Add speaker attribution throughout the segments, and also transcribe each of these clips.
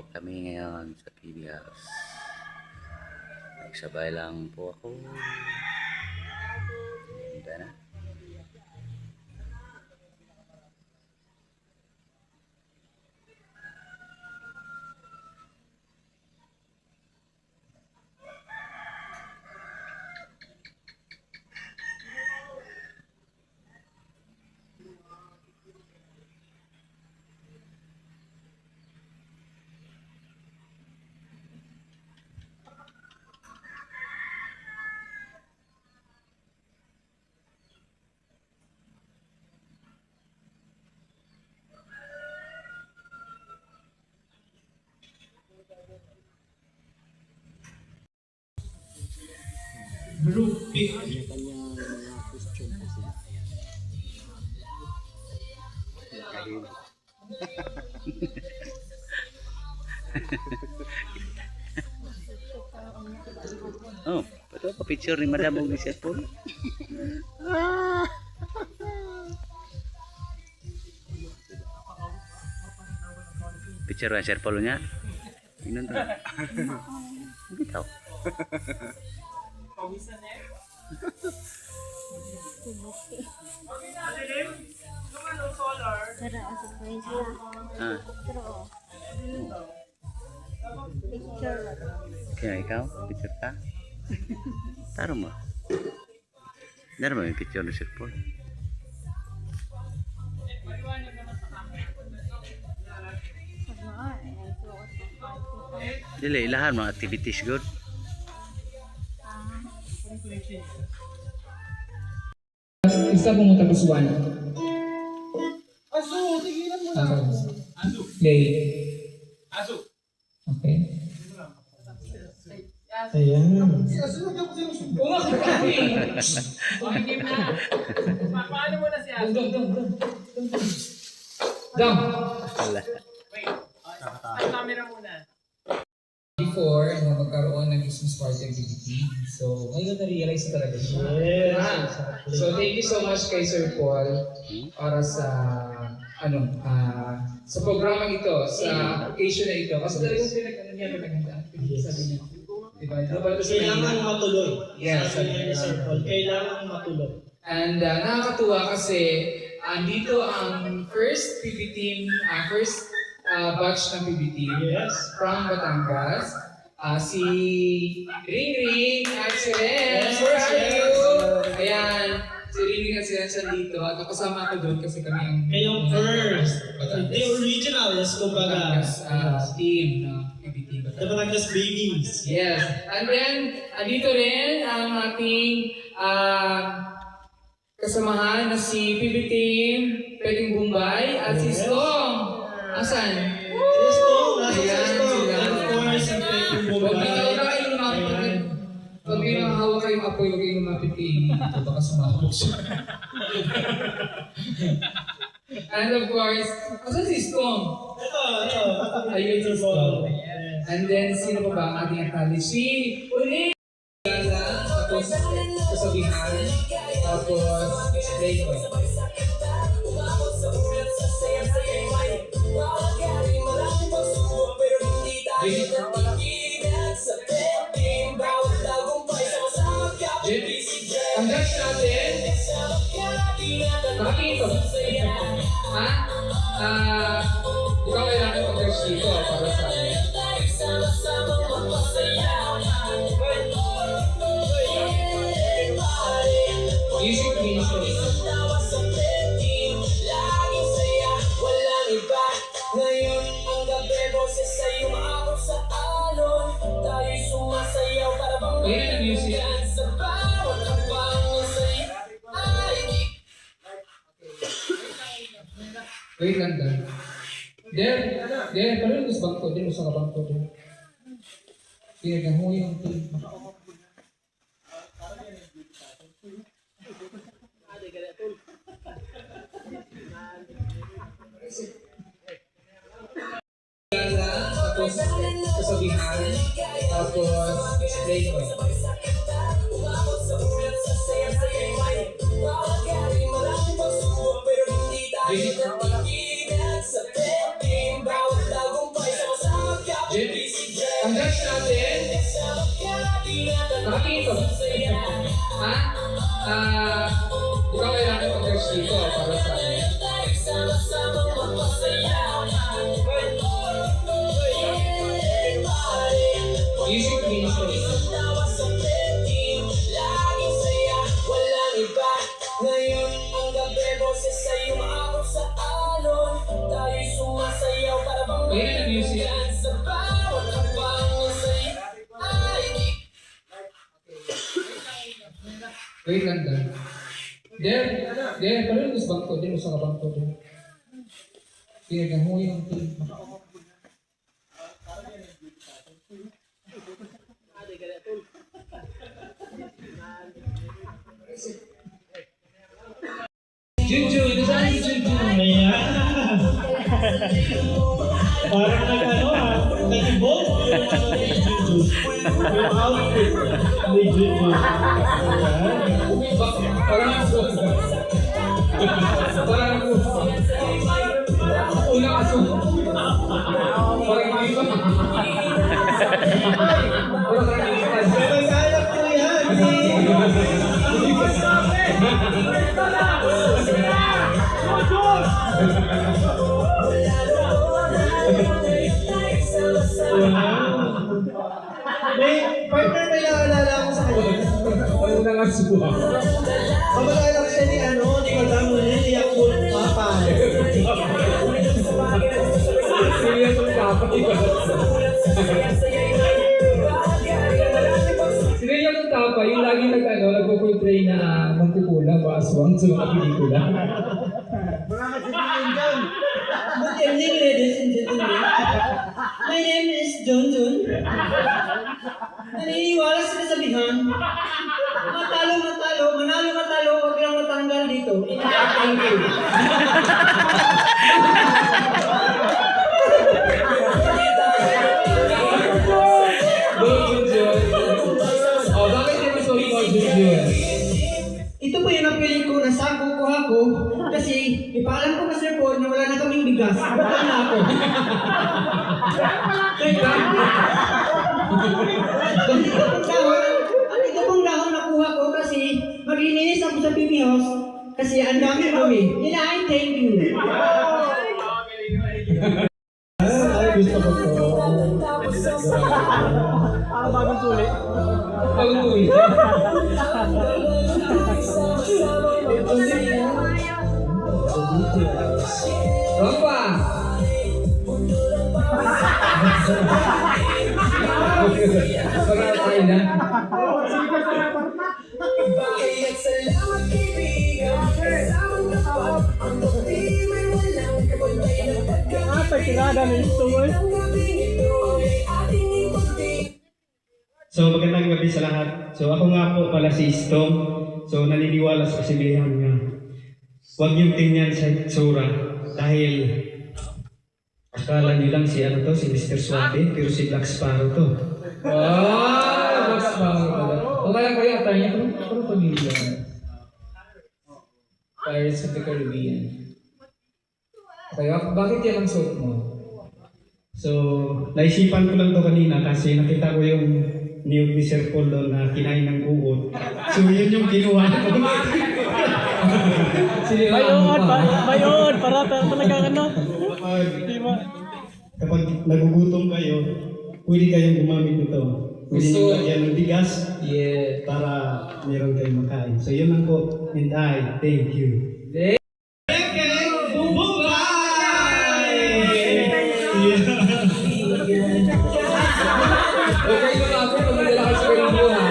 Speaker 1: kami ngayon sa PBS. Nagsabay lang po ako. Ganda na.
Speaker 2: Group pick.
Speaker 3: Kanya-kanyang mga question po sila. Ayan.
Speaker 1: Oh, pato pa picture ni Madam og ni cellphone. Picture ang cellphone niya. Tingnan to. Bitaw.
Speaker 4: Tara, surprise lang.
Speaker 1: Ah,
Speaker 4: Pero, picture.
Speaker 1: kaya ikaw, picture ka. Taro mo. Daro mo yung picture ng cellphone. Dili, ilahan mga activities good.
Speaker 2: Isa pumunta plus one.
Speaker 5: Azu, tigilan mo na.
Speaker 2: Azu. Play.
Speaker 5: Azu.
Speaker 2: Okay. Ayan.
Speaker 5: Si Azu, nagyan ko sino subo.
Speaker 2: Oo, kakabi.
Speaker 5: Okay, game na. Paano mo na si Azu?
Speaker 2: Dam.
Speaker 1: Wala.
Speaker 5: Wait. Ay, camera muna.
Speaker 2: Before na magkaroon ng Christmas party activity. So, ngayon na-realize ko talaga siya. Yes. So, thank you so much kay Sir Paul para sa sa programang ito, sa occasion na ito. Kasi talagang pinag-ano niya, pinag-handaan. Sabi niya. Diba?
Speaker 3: Kailangan matuloy.
Speaker 2: Yes.
Speaker 3: Sabi niya ni Sir Paul, kailangan matuloy.
Speaker 2: And nakakatuwa kasi andito ang first PB team, first batch ng PB team from Batangas. Si Ring Ring at si Ren. Where are you? Ayan, si Ring Ring at si Ren dito. At kasama ako doon kasi kami ang
Speaker 3: Kayong first.
Speaker 2: Batangas.
Speaker 3: The originals, kumbaga.
Speaker 2: Team ng PB team.
Speaker 3: The Batangas Babies.
Speaker 2: Yes. And then, andito rin ang ating kasamahan na si PB Team, Peting Bombay, at si Stong. Asan?
Speaker 3: Yes, to. Nasa
Speaker 2: Ayan,
Speaker 3: sa to.
Speaker 2: sila.
Speaker 3: And of course, ang Peking
Speaker 2: Huwag
Speaker 3: Bombay.
Speaker 2: na kayo lumapit. Pag may nakahawak kayong apoy, huwag kayong lumapit kay Amy dito. Baka sumabog siya. And of course, asan si Stong?
Speaker 3: Ito.
Speaker 2: Ayun si Stong. And then, sino pa ba ang ating college? Si Uli! Tapos, kasabihan. Tapos, Rayco. Ang judge natin, bakit ito? Ha? Ikaw kailangan mag-judge dito para sa akin. Music ministry. Ayan ang music. Wait lang daw. Paano yung bangko? Diyan sa kabangko din. Pinagahoy ang team. Tapos, kasabihan. Tapos, Rayco. Di ba kailangan mag-verse dito para sa amin? Music ministry.
Speaker 6: Ngayon ang gabi, boses sa'yo maabot sa alon. Tayo'y sumasayaw para bang
Speaker 2: Ayun ang music.
Speaker 6: sa bawat habang sa'yo ay
Speaker 2: Wait lang daw. Der, paano sa bangko? Der, sa bangko din. Pinagahoy ang team. Juju, ito sa akin si Juju.
Speaker 3: Ayan. Parang nag-evolve yung ni Juju. Yung outfit ni Juju. Ayan.
Speaker 2: Parang ulang aso. Parang iba.
Speaker 3: Pero kaya ko yan. May partner may naalala ako sa kanya.
Speaker 2: Ulang aso.
Speaker 3: Kamag-anak siya ni ni Madam Lily Yakul Papa.
Speaker 2: Sila itong kapatid. Sila yung tapa, yung lagi nagpo-portray na magkukulang o aswang sa mga pelikula.
Speaker 6: Good evening, ladies and gentlemen. My name is John John. Naniniwala sa kasabihan, manalo, huwag lang matanggal dito. Thank you.
Speaker 2: Oh, bakit yung mas mag-Jun?
Speaker 6: Ito po yung napili ko na kukuha ko kasi ipaalam ko kasi po na wala na kaming bigas. Wala na ako. Ito pong dahon nakuha ko kasi maglinis ako sa PB House kasi ang dami gawin. Yun ay thank you.
Speaker 3: Ay, gusto ko to.
Speaker 2: Pag-uwi. Rompa! Pag-aatay na.
Speaker 6: Bakit salamat kaibigan, kasamang kapag ang buti may walang kabantay ng pagkakas.
Speaker 4: Pagkirada ng store.
Speaker 6: Ang gabi nito ay ating ikuti.
Speaker 7: So magandang gabi sa lahat. So ako nga po pala si Istong. So naniniwala sa kasibihan nga. Huwag niyong tingnan sa itsura dahil akala niyo lang si si Mr. Suave, pero si Black Sparrow to.
Speaker 2: Mas pala. O kaya kayo atay niya, pero pamilya. Pirates of the Caribbean. Kaya bakit yan ang suot mo?
Speaker 7: So naisipan ko lang to kanina kasi nakita ko yung niyog ni Sir Paul doon na kinain ng uod. So yun yung kinuha ko.
Speaker 4: Bayon, para talagang ano.
Speaker 7: Kapag nagugutom kayo, pwede kayong gumamit nito. Pwede
Speaker 2: Gusto.
Speaker 7: nyo lagyan ng bigas
Speaker 2: Yeah.
Speaker 7: para meron kayong makain. So yun lang po. And I thank you.
Speaker 2: Okay, yung ako, pagdala ka sa radio, ha?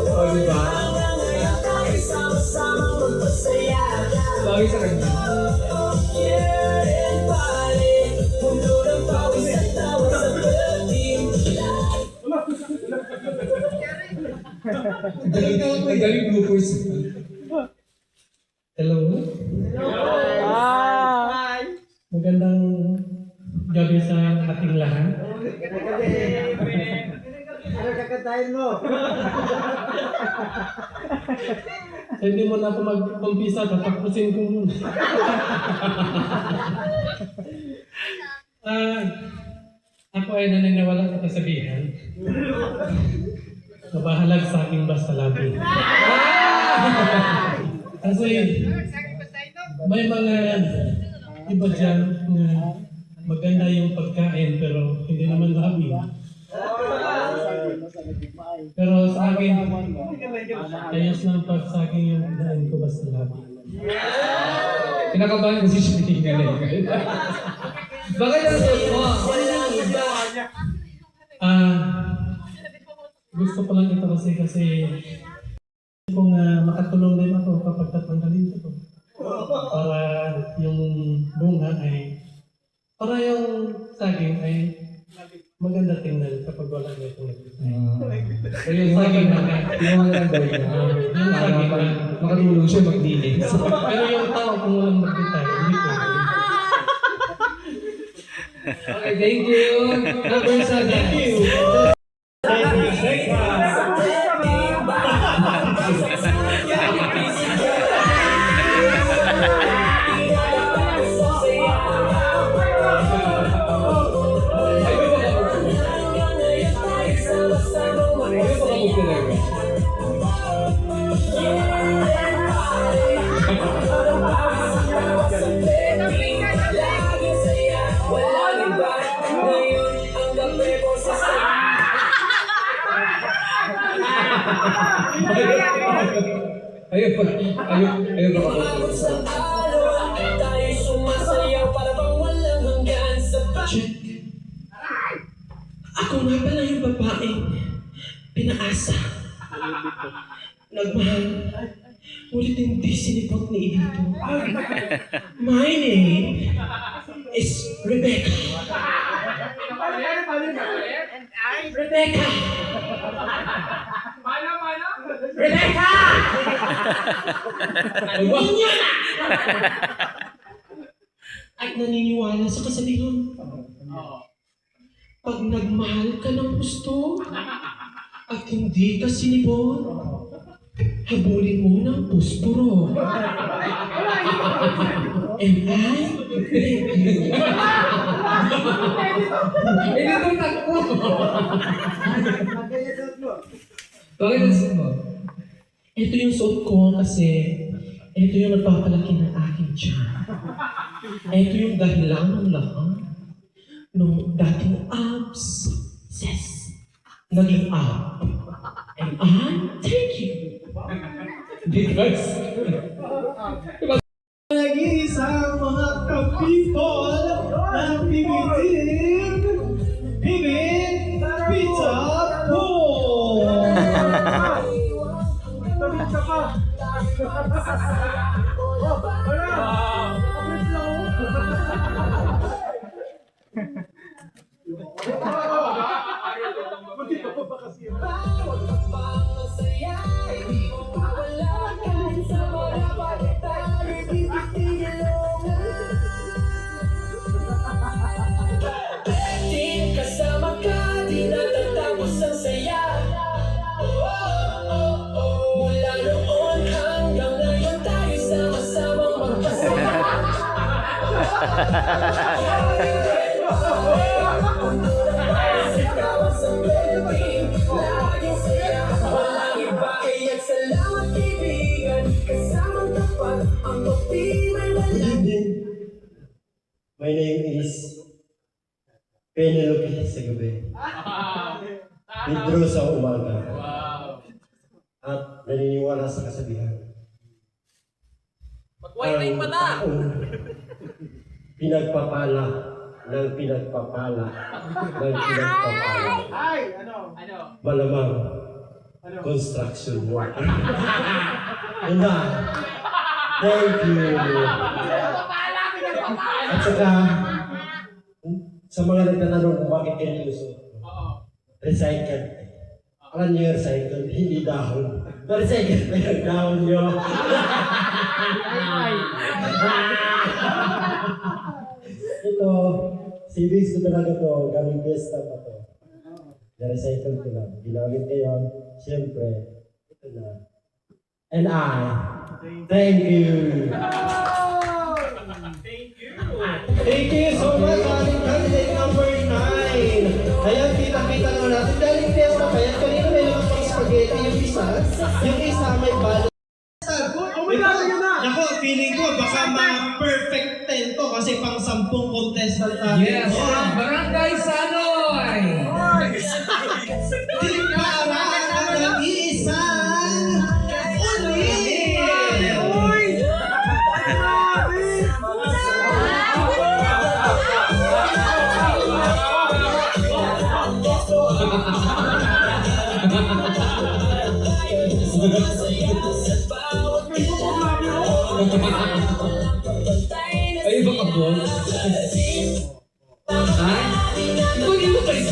Speaker 2: O, diba? Bagay sa kanya. Ang galing bloopers.
Speaker 7: Hello.
Speaker 4: Ah!
Speaker 7: Magandang gabi sa ating lahat.
Speaker 3: Ano kakantahin mo?
Speaker 7: So, hindi mo na ako mag-umpisa, tatapusin ko muna. Ako ay naniniwala sa kasabihan. Mabahalag sa aking basta labi. Kasi may mga iba dyan na maganda yung pagkain pero hindi naman labi. Pero sa akin, ayos lang pag sa akin yung daan ko basta labi.
Speaker 2: Kinakabahan kasi siya tingnan eh. Bakit ang suot mo?
Speaker 7: Gusto ko lang ito kasi kung makatulong din ako kapag tatanggalin ko. Para yung bunga ay, para yung saging ay maganda tingnan kapag wala na itong so yung saging na
Speaker 2: Yung mga ganda niya.
Speaker 7: yung saging na
Speaker 2: Makatulong siya maglinis.
Speaker 7: pero yung tao kung walang magkita, hindi ko.
Speaker 2: Okay, thank you. Number 7. Thank you. Ayun ka
Speaker 6: Check. Ako nga pala yung babae pinaasa. Nagmahal. Ngunit hindi sinipot ni Ibito. My name is Rebecca. Rebecca! Rebecca! Ninya na! At naniniwala sa kasabihan. Pag nagmahal ka ng gusto at hindi ka sinipon, habulin mo ng puspuro. And I thank you.
Speaker 2: Ito takbo. Bakit ang suot mo?
Speaker 6: Ito yung suot ko kasi ito yung nagpapalaki ng aking tiyan. Ito yung dahilan ng lahat ng dating abs. Ses. Naging up. And I thank you.
Speaker 2: Because
Speaker 3: Nag-iisang mga ka-people ng Pimitin Pimit Pizza Po! Tabit ka pa!
Speaker 6: Kasama ka, di natatapos ang saya. Mula noon hanggang ngayon tayo sama-samang magpasaya. Laging saya, walang iba. Kaya't salamat kaibigan, kasamang tapat, ang pag-ibig
Speaker 3: Good evening. My name is Penelope sa gabi. Pedro sa umaga. At naniniwala sa kasabihan. Ang taong pinagpapala ng pinagpapala ng pinagpapala. Malamang construction worker. And thank you. At saka, sa mga nagtatanong kung bakit kayo lusot, recycle. Alam niyo yung recycle, hindi dahon. Recycle na yung dahon niyo. Ito, Savings ko talaga to, galing Fiesta pa to. Na-recycle ko lang. Ginamit ko yun. Siyempre, ito na. And I, thank you. Thank you so much, ating candidate number 9. Ayan, kita-kita naman natin. Galing Fiesta pa yan. Kanina may naman pang spaghetti. Yung isa may balot.
Speaker 6: Ako, feeling ko baka ma-perfect 10 to kasi pang 10 contestant natin.
Speaker 2: Yes, from Barangay Sanoy!
Speaker 6: Di para ang iisang ulit!
Speaker 2: Ay, baka boss? Ha? Pwede mo pa ito.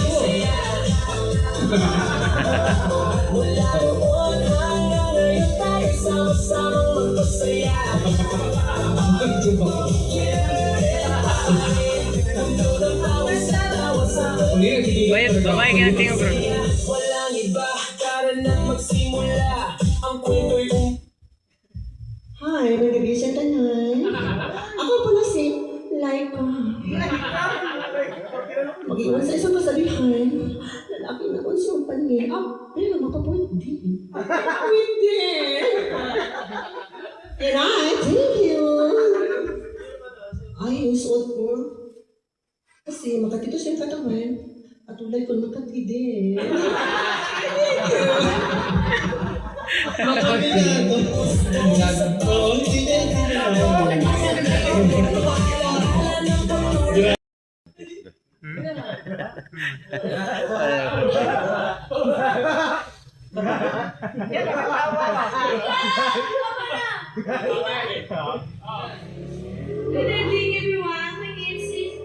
Speaker 1: Bayad, babae kaya tingin bro.
Speaker 8: Hi, magagabi sa tanan. Ako pala si Laika. Mag-iwan sa isang kasabihan. Lalaki na kung siyang paningin. Pero mapapwede. Pwede. And I thank you. Ay, yung suot ko. Kasi makatito siyang katawan. At ulay ko makatide.
Speaker 6: Makabigado. Oo, hindi
Speaker 9: Good evening, everyone. My name is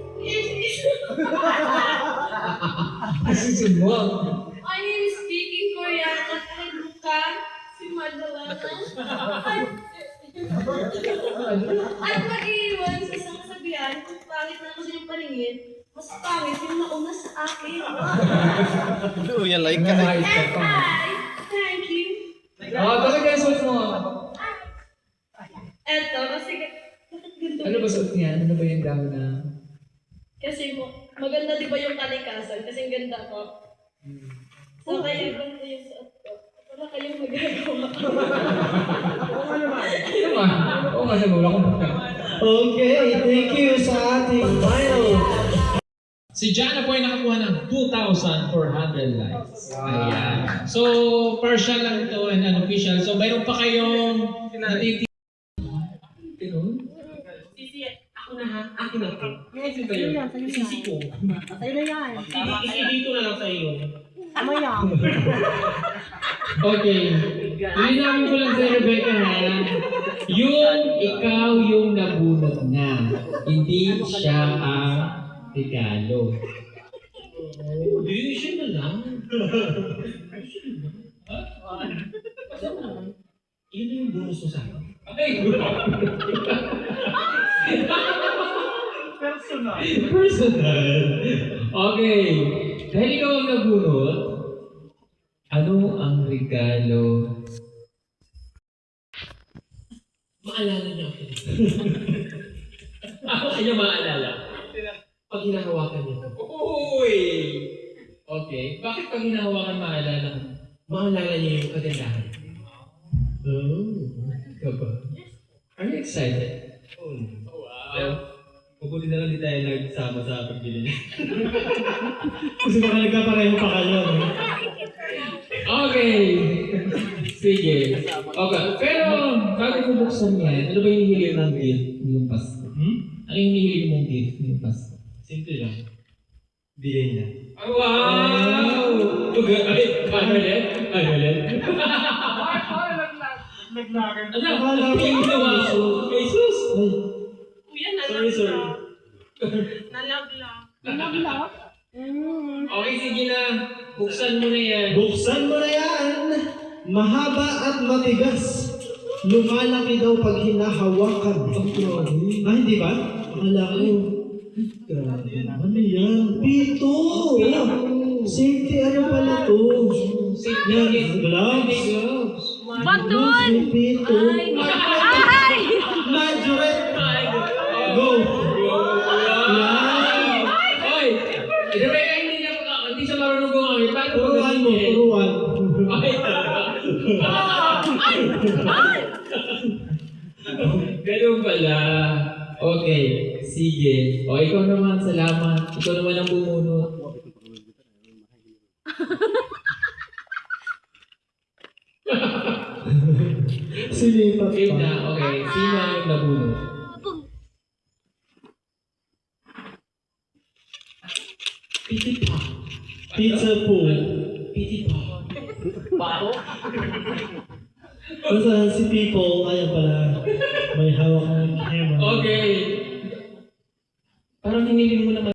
Speaker 9: My name is Speaking Korean at I'm bukan si Madalena. At mag-iwan sa isang kasabihan kung pangit na ako sa iyong paningin, mas pangit yung nauna sa akin.
Speaker 1: Yan like ka
Speaker 9: And I thank you.
Speaker 2: Talaga yung suot mo.
Speaker 9: Eto, kasi bakit ganito?
Speaker 2: Ano ba suot niya? Ano ba yung gown na?
Speaker 9: Kasi maganda di ba yung kalikasan? Kasi ang ganda ko. So kaya ganda yung suot ko. Wala kayong magagawa.
Speaker 2: Oo nga naman. Wala akong bakit.
Speaker 6: Okay, thank you sa ating final.
Speaker 5: Si Jana po ay nakakuha ng 2,400 likes. Ayan. So, partial lang ito and unofficial. So, mayroon pa kayong natiti...
Speaker 9: Sisi, ako na ha.
Speaker 6: Akin na ito. Sisi ko.
Speaker 8: Sa'yo na yan.
Speaker 6: Dito na lang sa iyo.
Speaker 8: Tama yan.
Speaker 5: Okay. Linawin ko lang sa'yo, Rebecca, ha? Yung ikaw yung nabunot na. Hindi siya ang regalo.
Speaker 6: Hindi, siya na lang. Yun na yung bonus mo sa akin.
Speaker 5: Okay. Personal. Okay. Dahil ikaw ang nabunot, ano ang regalo?
Speaker 6: Maalala niya ako.
Speaker 5: Ako kanya maalala.
Speaker 6: Pag hinahawakan niya ako.
Speaker 5: Uy! Okay. Bakit pag hinahawakan maalala mo?
Speaker 6: Maalala niya yung kagandahan.
Speaker 5: Ikaw ba? Are you excited?
Speaker 7: Wow. Mabuti na lang di tayo nagsama sa pagbili niya. Kasi baka nagkapareho pa kayo.
Speaker 5: Okay. Sige. Okay. Pero, bago ko buksan yan, ano ba yung hinihiling mong gift ngayong Pasko? Ano yung hinihiling mong gift ngayong Pasko?
Speaker 7: Simple lang. Bigay niya.
Speaker 5: Wow! Ay, paano ulit? Ano ulit? Ano? Ang ginawa ko? Jesus!
Speaker 9: Kuya,
Speaker 7: Sorry.
Speaker 9: nalaglag.
Speaker 5: Okay, sige na. Buksan mo na yan.
Speaker 6: Buksan mo na yan! Mahaba at matigas. Lumalaki daw pag hinahawakan. Hindi ba? Akala ko, Grabe. Ano yan? Pito! Safety ano pala to? Yan, gloves.
Speaker 9: Baton!
Speaker 6: May pito.
Speaker 9: Ay!
Speaker 6: Majorette! Go! Yan!
Speaker 5: Oy! Hindi siya marunong gumamit. Paano
Speaker 6: Turuan mo, turuan.
Speaker 5: Ganun pala. Okay, sige. O, ikaw naman, salamat. Ikaw naman ang bumunot.
Speaker 6: Sinipat
Speaker 5: Game
Speaker 6: pa.
Speaker 5: na, okay. Sino ang nabunot?
Speaker 6: Piti pa. Pizza po. Piti pa. Basta si People, ayan pala. May hawak ng camera.
Speaker 5: Okay. Parang hiniling mo naman